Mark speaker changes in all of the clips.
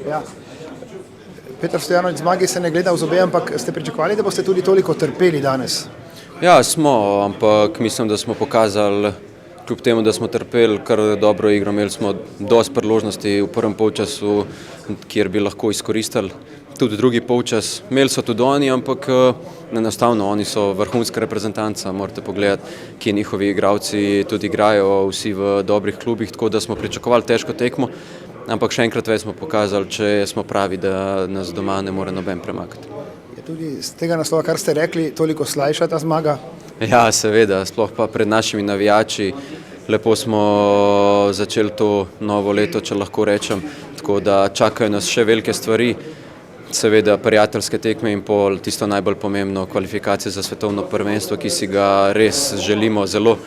Speaker 1: Ja. Petar Stojanović, zmagi se ne gleda v zobe, ampak ste pričakovali, da boste tudi toliko trpeli danes?
Speaker 2: Ja, smo, ampak mislim, da smo pokazali, kljub temu, da smo trpeli kar dobro igro, imeli smo dosti priložnosti v prvem polčasu, kjer bi lahko izkoristili tudi drugi polčas. Imeli so tudi oni, ampak enostavno, oni so vrhunska reprezentanca, morate pogledati, kje njihovi igralci tudi igrajo, vsi v dobrih klubih, tako da smo pričakovali težko tekmo, ampak še enkrat več smo pokazali, če smo pravi, da nas doma ne more noben premakati.
Speaker 1: Je tudi z tega naslova, kar ste rekli, toliko slajša ta zmaga?
Speaker 2: Ja, seveda, sploh pa pred našimi navijači. Lepo smo začeli to novo leto, če lahko rečem, tako da čakajo nas še velike stvari, seveda prijateljske tekme in pol tisto najbolj pomembno, kvalifikacije za svetovno prvenstvo, ki si ga res želimo zelo,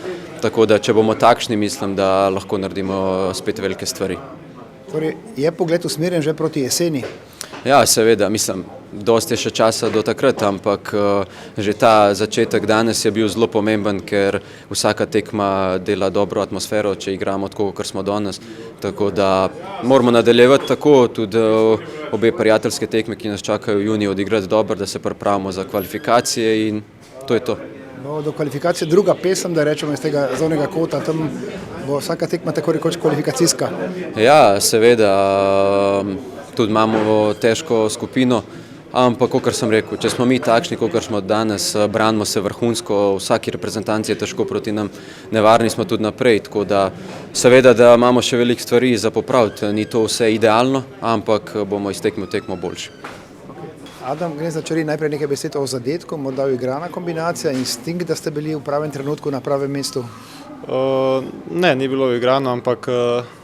Speaker 2: tako da če bomo takšni, mislim, da lahko naredimo spet velike stvari.
Speaker 1: Torej, je pogled usmerjen že proti jeseni?
Speaker 2: Ja, seveda, mislim, dosti je še časa do takrat, ampak že ta začetek danes je bil zelo pomemben, ker vsaka tekma dela dobro atmosfero, če igramo tako, kot smo danes, tako da moramo nadaljevati tako, tudi obe prijateljske tekme, ki nas čakajo v juniju, odigrati dobro, da se pripravimo za kvalifikacije in to je to.
Speaker 1: No, do kvalifikacije druga pesem, da rečemo iz tega zornega kota, tam bo vsaka tekma tako rekoč kvalifikacijska.
Speaker 2: Ja, seveda, tudi imamo težko skupino, ampak, kot sem rekel, če smo mi takšni, kot smo danes, branimo se vrhunsko, vsaki reprezentanci je težko proti nam, nevarni smo tudi naprej, tako da seveda, da imamo še veliko stvari za popraviti, ni to vse idealno, ampak bomo iz tekme v tekmo boljši.
Speaker 1: Adam Gnezdačari, najprej nekaj besed o zadetku, morda igrana kombinacija, instinkt, da ste bili v pravem trenutku na pravem mestu?
Speaker 3: Ne, ni bilo igrano, ampak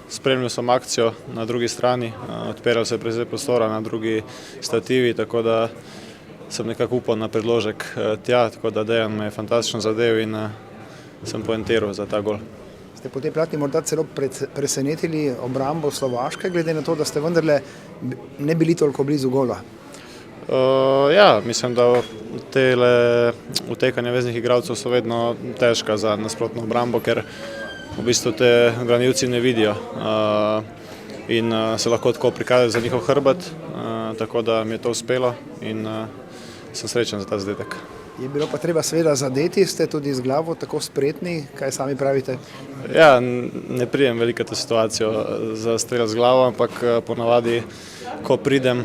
Speaker 3: spremljal sem akcijo na drugi strani, odpiral se je precej prostora na drugi stativi, tako da sem nekako upal na predložek tja, tako da Dejan me je fantastično zadev in sem poentiral za ta gol.
Speaker 1: Ste po tej plati morda celo presenetili obrambo Slovaške, glede na to, da ste vendarle ne bili toliko blizu gola?
Speaker 3: Ja, mislim, da tele utekanja veznih igralcev so vedno težka za nasprotno obrambo, ker v bistvu te branilci ne vidijo in se lahko tako prikažejo za njihov hrbet, tako da mi je to uspelo in sem srečen za ta zadetek.
Speaker 1: Je bilo pa treba seveda zadeti, ste tudi z glavo tako spretni, kaj sami pravite?
Speaker 3: Ja, ne pridem veliko to situacijo za strel z glavo, ampak ponavadi, ko pridem,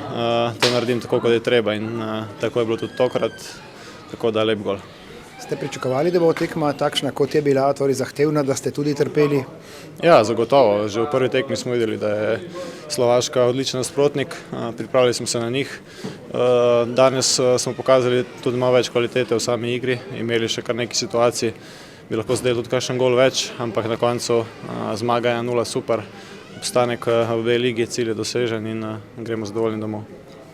Speaker 3: to naredim tako, kot je treba in tako je bilo tudi tokrat, tako da lep gol.
Speaker 1: Ste pričakovali, da bo tekma takšna, kot je bila, torej zahtevna, da ste tudi trpeli?
Speaker 3: Ja, zagotovo. Že v prvi tekmi smo videli, da je Slovaška odličen nasprotnik, pripravili smo se na njih. Danes smo pokazali tudi malo več kvalitete v sami igri, imeli še kar nekaj situacij, bi lahko zdaj tudi kakšen gol več, ampak na koncu zmaga 1-0 super, obstanek v obe ligi, cilj je dosežen in gremo zadovoljni domov.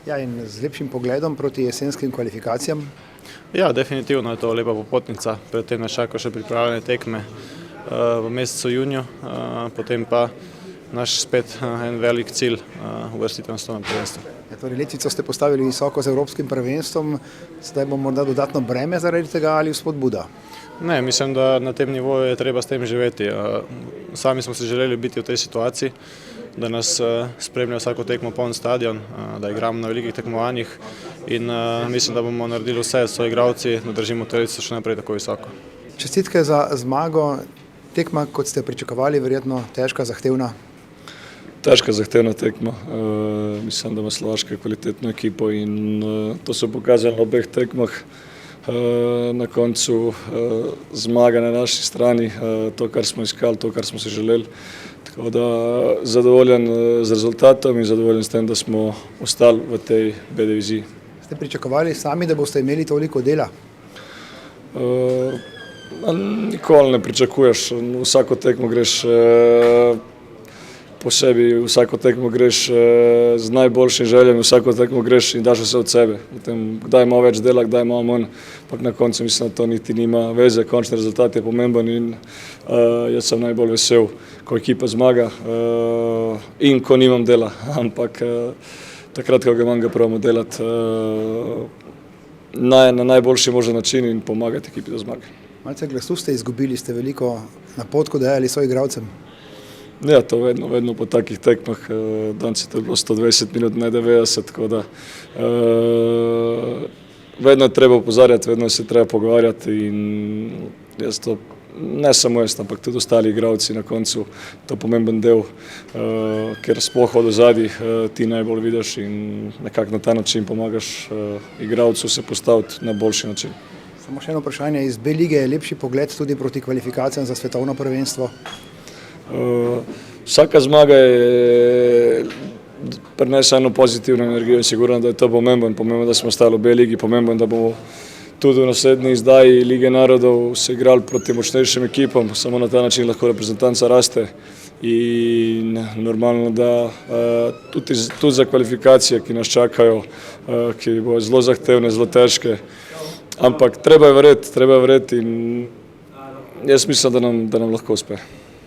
Speaker 1: Ja, in z lepšim pogledom proti jesenskim kvalifikacijam?
Speaker 3: Ja, definitivno je to lepa popotnica, predtem nas čakajo še pripravljene tekme v mesecu juniju, potem pa naš spet en velik cilj uvrstitev na svetovno prvenstvo.
Speaker 1: Torej, letvico ste postavili visoko z evropskim prvenstvom, zdaj bo morda dodatno breme zaradi tega ali vzpodbuda?
Speaker 3: Ne, mislim, da na tem nivoju je treba s tem živeti. Sami smo si želeli biti v tej situaciji, da nas spremlja vsako tekmo poln stadion, da igramo na velikih tekmovanjih in mislim, da bomo naredili vse s svoji igralci, da držimo televizor še naprej tako visoko.
Speaker 1: Čestitke za zmago, tekma, kot ste pričakovali, verjetno težka, zahtevna?
Speaker 4: Težka, zahtevna tekma. Mislim, da ima Slovaška kvalitetno ekipo in to so pokazali na obeh tekmah. Na koncu zmaga na naši strani, to, kar smo iskali, to, kar smo si želeli. Tako da zadovoljen z rezultatom in zadovoljen s tem, da smo ostali v tej B diviziji.
Speaker 1: Ste pričakovali sami, da boste imeli toliko dela?
Speaker 4: Nikoli ne pričakuješ, vsako tekmo greš po sebi, vsako tekmo greš z najboljšim željem, vsako tekmo greš in daš vse od sebe. Potem, kdaj ima več dela, kdaj ima manj, ampak na koncu mislim, da to niti nima veze, končni rezultat je pomemben in jaz sem najbolj vesel, ko ekipa zmaga in ko nimam dela, ampak takrat, ko ga imam, ga probamo delati na najboljši možen način in pomagati ekipi do zmage.
Speaker 1: Malce glasu ste izgubili, ste veliko napotko dajali svojim igralcem?
Speaker 4: Ja, to vedno po takih tekmah, danes je to bilo 120 minut, ne 90, tako da vedno je treba opozarjati, vedno se treba pogovarjati in jaz to, ne samo jaz, ampak tudi ostali igralci na koncu, to je pomemben del, ker sploh od ozadij ti najbolj vidiš in nekako na ta način pomagaš igralcu se postaviti na boljši način.
Speaker 1: Samo še eno vprašanje, iz B lige je lepši pogled tudi proti kvalifikacijam za svetovno prvenstvo?
Speaker 4: Vsaka zmaga je prinese eno pozitivno energijo in sigurno, da je to pomembno, da smo ostali v B ligi, pomembno, da bomo tudi v naslednji izdaji Lige narodov se igrali proti močnejšim ekipam, samo na ta način lahko reprezentanca raste in normalno, da tudi za kvalifikacije, ki nas čakajo, ki bodo zelo zahtevne, zelo težke, ampak treba je verjeti in jaz mislim, da nam lahko uspe.